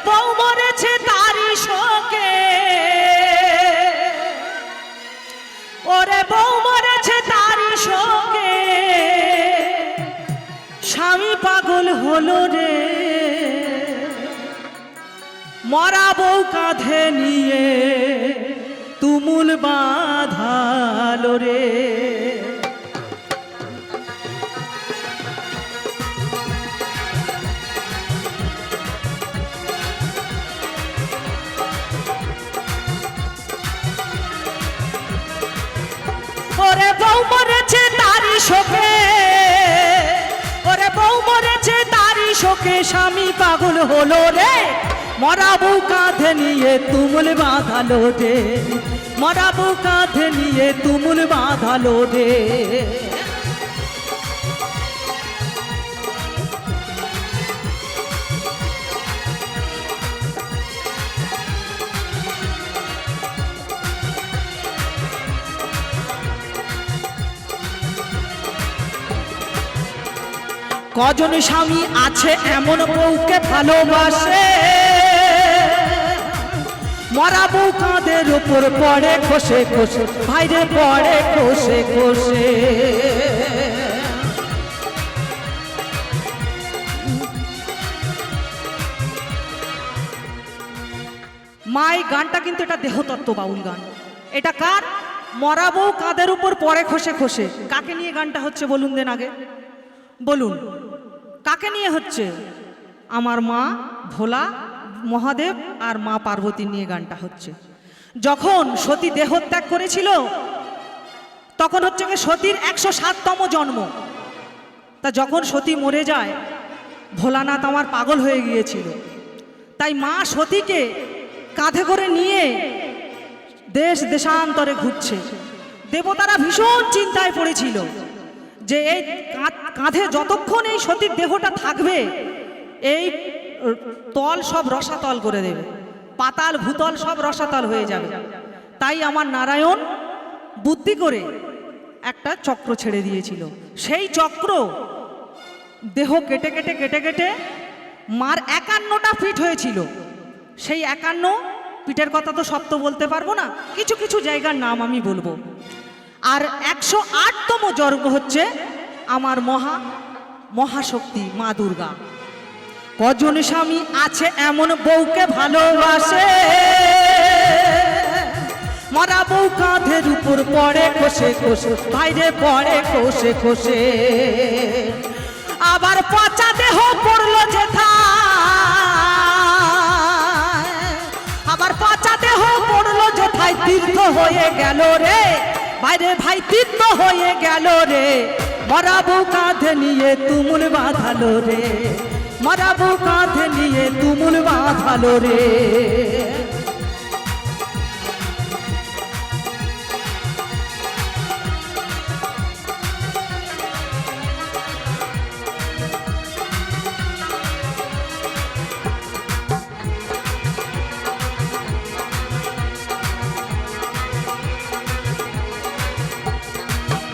বউ মরেছে তারি শোকে, ওরে বউ মরেছে তারি শোকে, স্বামী পাগল হলো রে, মরা বউ কাঁধে নিয়ে তুমুল বাঁধালো রে। ওরে বউ মরেছে তারি শোকে, ওরে বউ মরেছে তারি শোকে, স্বামী পাগল হলো রে, মরা বউ কাঁধে নিয়ে তুমুল বাঁধালো রে, মরা বউ কাঁধে নিয়ে তুমুল বাঁধালো রে। কজন স্বামী আছে এমন বউকে ভালোবাসে, মরা বউ কাঁধের উপর পড়ে খসে খসে, ভাইরে পড়ে খসে খসে। মা এই গানটা কিন্তু এটা দেহতত্ত্ব বাউল গান। এটা কার? মরা বউ কাঁধের উপর পড়ে খসে খসে। কাকে নিয়ে গানটা হচ্ছে বলুন দেন আগে, বলুন কাকে নিয়ে হচ্ছে? আমার মা ভোলা মহাদেব আর মা পার্বতী নিয়ে গানটা হচ্ছে। যখন সতী দেহত্যাগ করেছিল তখন হচ্ছে কি সতীর 107তম জন্ম। তা যখন সতী মরে যায়, ভোলানাথ আমার পাগল হয়ে গিয়েছিল, তাই মা সতীকে কাঁধে করে নিয়ে দেশ দেশান্তরে ঘুরছে। দেবতারা ভীষণ চিন্তায় পড়েছিল যে এই কাঁধে যতক্ষণ এই সতীর দেহটা থাকবে, এই তল সব রসাতল করে দেবে, পাতাল ভূতল সব রসাতল হয়ে যাবে। তাই আমার নারায়ণ বুদ্ধি করে একটা চক্র ছেড়ে দিয়েছিল। সেই চক্র দেহ কেটে কেটে কেটে কেটে মার 51টা পিঠ হয়েছিল। সেই 51 পিঠের কথা তো সব তো বলতে পারবো না, কিছু কিছু জায়গার নাম আমি বলবো। আর 108তম যজ্ঞ হচ্ছে আমার মহাশক্তি মা দুর্গা। কজন স্বামী আছে এমন বউকে ভালোবাসে, মরা বউ কাঁধের উপর পড়ে খসে খসে, বাইরে পড়ে খসে খসে। আবার পচা দেহ পড়লো যেথায়, আবার পচা দেহ পড়লো যেথায়, তীর্থ হয়ে গেল রে, বাইরে ভাই তীর্থ হয়ে গেল রে, মরা বউ কাঁধে নিয়ে তুমুল বাঁধালো রে, মরা বউ কাঁধে নিয়ে তুমুল বাঁধালো রে।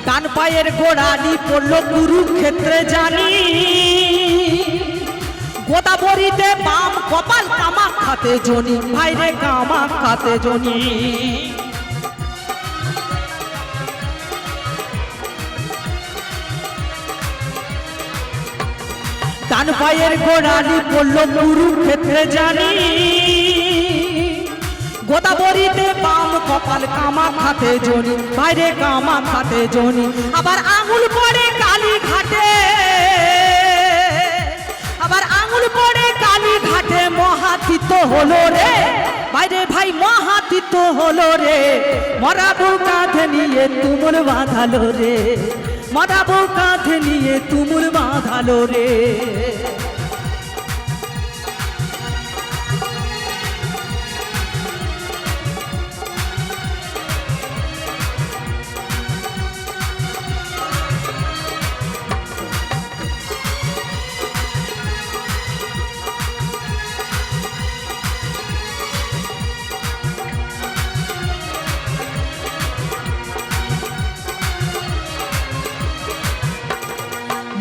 ডান পায়ের গোড়ালি পড়লো কুরুক্ষেত্রে জানি, গোদাবরীতে বাম কপাল কামাখ্যাতে জনি, ভাইরে কামাখ্যাতে জনি। ডান পায়ের গোড়ালি পড়লো কুরুক্ষেত্রে জানি, গোদাবরীতে বাম কপাল কামাখ্যাতে জনি, বাইরে কামাখ্যাতে জনি। আবার আঙুল পড়ে কালী ঘাটে, আবার আঙুল পড়ে কালী ঘাটে, মহাতীর্থ হলো রে, বাইরে ভাই মহাতীর্থ হলো রে, মরা বউ কাঁধে নিয়ে তুমুল বাঁধালো রে, মরা বউ কাঁধে নিয়ে তুমুল বাঁধালো রে।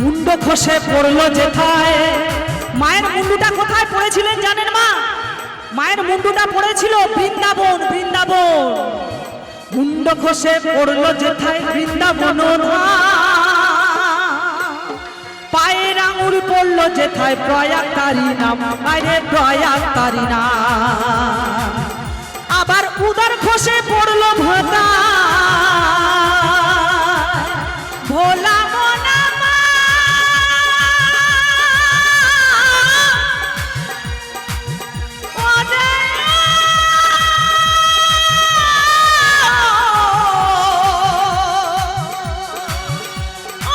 মুন্ড খসে পড়লো যেথায়, মায়ের মুন্ডুটা কোথায় পড়েছিলেন জানেন মা? মায়ের মুন্ডুটা পড়েছিল বৃন্দাবন বৃন্দাবন, মুন্ড খসে পড়লো যেথায় বৃন্দাবন পায়ের আঙুল পড়লো যেথায় প্রয়াগ তারি নাম, বাইরে প্রয়াগ তারি নাম। আবার উদর খসে পড়লো ভোতা ভোলা মনা মা। ওরে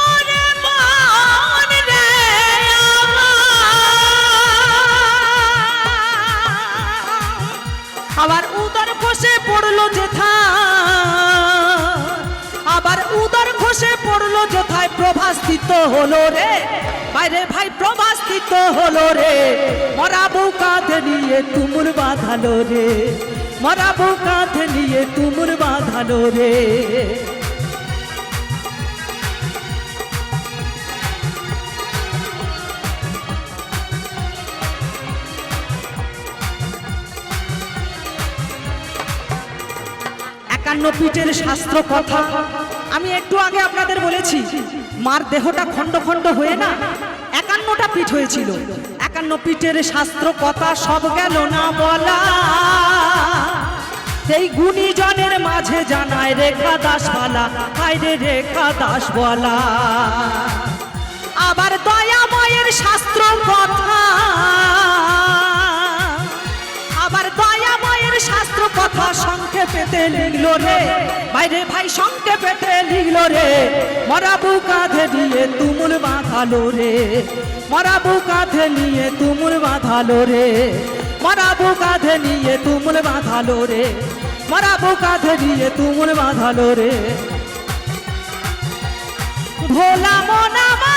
ওরে মন রে আবার উদর খসে পড়লো যেথায়, আবার উদর খসে পড়লো যেথায় প্রভাস্তিত হলো রে, বাইরে ভাই প্রভাস্তিত হলো রে। মরা বউ কাঁধে নিয়ে তুমুল বাঁধালো রে, মরা বউ কাঁধে নিয়ে তুমুল বাঁধালো রে। একান্ন পিঠের শাস্ত্র কথা আমি একটু আগে আপনাদের বলেছি, মার দেহটা খণ্ড খণ্ড হয়ে না 51টা পিঠ হয়েছিল। 51 পিঠের শাস্ত্র কথা সব গেল না বলা, সেই গুণীজনের মাঝে জানায় রেখা দাস বলা, হায়রে রেখা দাস বলা। আবার দয়াময়ের শাস্ত্র কথা, আবার দয়াময়ের শাস্ত্র কথা সংক্ষেপেতে লিখলো রে, বাইরে ভাই সংক্ষেপেতে লিখলো রে। মরা বউ কাঁধে নিয়ে তুমুল বাঁধালো রে, মরা বউ কাঁধে নিয়ে তুমুল বাঁধালো রে, মরা বউ কাঁধে নিয়ে তুমুল বাঁধালো রে, মরা বউ কাঁধে নিয়ে তুমুল বাঁধালো রে। ভোলা মনা মা